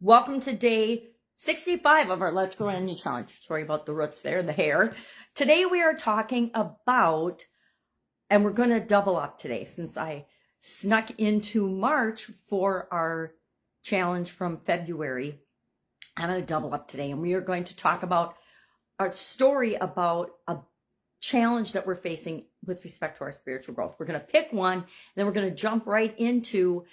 Welcome to day 65 of our Let's Grow Annual Challenge. Sorry about the roots there, the hair. Today we are talking about, and we're going to double up today since I snuck into March for our challenge from February. I'm going to double up today, and we are going to talk about our story about a challenge that we're facing with respect to our spiritual growth. We're going to pick one, and then we're going to jump right into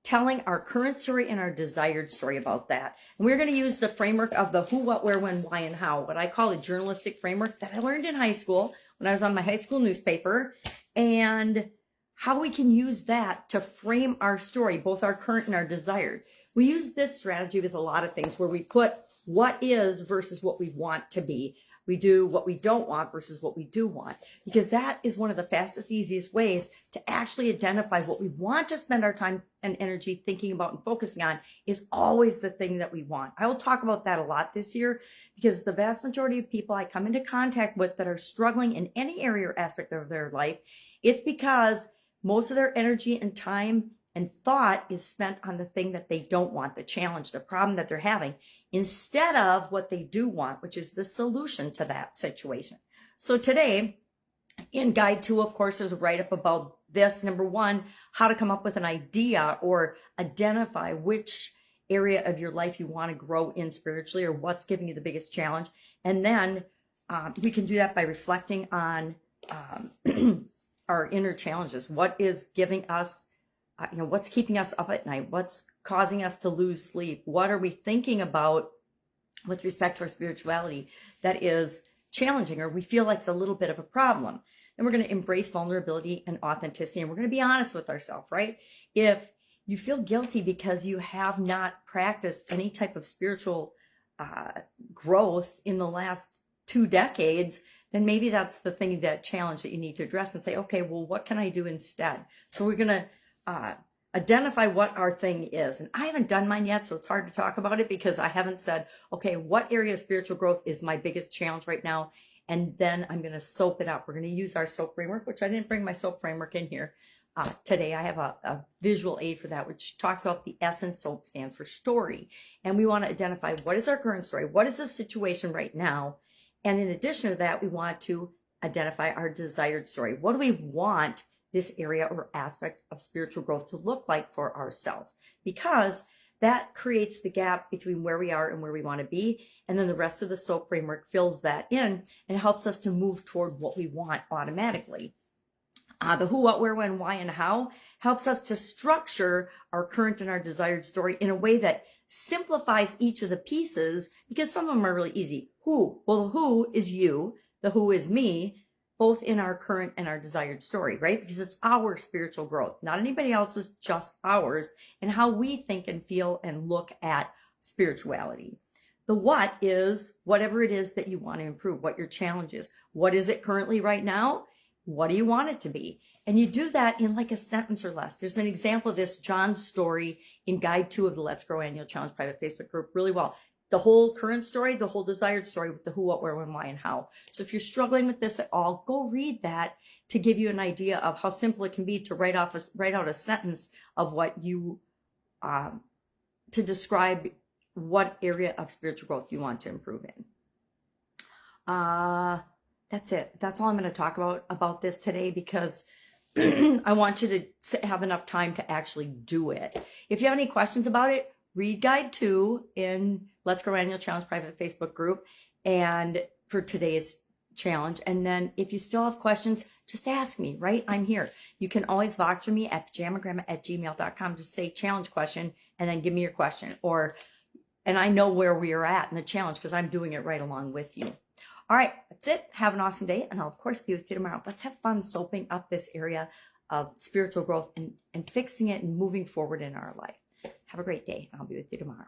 telling our current story and our desired story about that. And we're going to use the framework of the who, what, where, when, why, and how, what I call a journalistic framework that I learned in high school when I was on my high school newspaper, and how we can use that to frame our story, both our current and our desired. We use this strategy with a lot of things where we put what is versus what we want to be. We do what we don't want versus what we do want, because that is one of the fastest, easiest ways to actually identify what we want to spend our time and energy thinking about and focusing on is always the thing that we want. I will talk about that a lot this year, because the vast majority of people I come into contact with that are struggling in any area or aspect of their life, it's because most of their energy and time and thought is spent on the thing that they don't want, the challenge, the problem that they're having, instead of what they do want, which is the solution to that situation. So today, in Guide 2, of course, there's a write-up about this. Number one, how to come up with an idea or identify which area of your life you want to grow in spiritually, or what's giving you the biggest challenge. And then we can do that by reflecting on our inner challenges. What is giving us what's keeping us up at night? What's causing us to lose sleep? What are we thinking about with respect to our spirituality that is challenging, or we feel like it's a little bit of a problem? Then we're going to embrace vulnerability and authenticity, and we're going to be honest with ourselves, right? If you feel guilty because you have not practiced any type of spiritual growth in the last 2 decades, then maybe that's the thing, that challenge that you need to address and say, okay, well, what can I do instead? So we're going to identify what our thing is. And I haven't done mine yet, so it's hard to talk about it because I haven't said, okay, what area of spiritual growth is my biggest challenge right now? And then I'm going to soap it up. We're going to use our soap framework, which I didn't bring my soap framework in here today. I have a visual aid for that, which talks about the S in soap stands for story. And we want to identify what is our current story? What is the situation right now? And in addition to that, we want to identify our desired story. What do we want this area or aspect of spiritual growth to look like for ourselves? Because that creates the gap between where we are and where we want to be. And then the rest of the SOAP framework fills that in and helps us to move toward what we want automatically. The who, what, where, when, why, and how helps us to structure our current and our desired story in a way that simplifies each of the pieces, because some of them are really easy. Who? Well, the who is you. The who is me, both in our current and our desired story, right? Because it's our spiritual growth, not anybody else's, just ours, and how we think and feel and look at spirituality. The what is whatever it is that you want to improve, what your challenge is. What is it currently right now? What do you want it to be? And you do that in like a sentence or less. There's an example of this, John's story in Guide 2 of the Let's Grow Annual Challenge private Facebook group, really well. The whole current story, the whole desired story with the who, what, where, when, why, and how. So if you're struggling with this at all, go read that to give you an idea of how simple it can be to write out a sentence of what you, to describe what area of spiritual growth you want to improve in. That's it. That's all I'm going to talk about this today, because I want you to have enough time to actually do it. If you have any questions about it, read Guide 2 in Let's Grow Annual Challenge private Facebook group and for today's challenge. And then if you still have questions, just ask me, right? I'm here. You can always Voxer me at pajamagrandma@gmail.com. Just say challenge question and then give me your question. And I know where we are at in the challenge because I'm doing it right along with you. All right, that's it. Have an awesome day. And I'll, of course, be with you tomorrow. Let's have fun soaping up this area of spiritual growth and fixing it and moving forward in our life. Have a great day. I'll be with you tomorrow.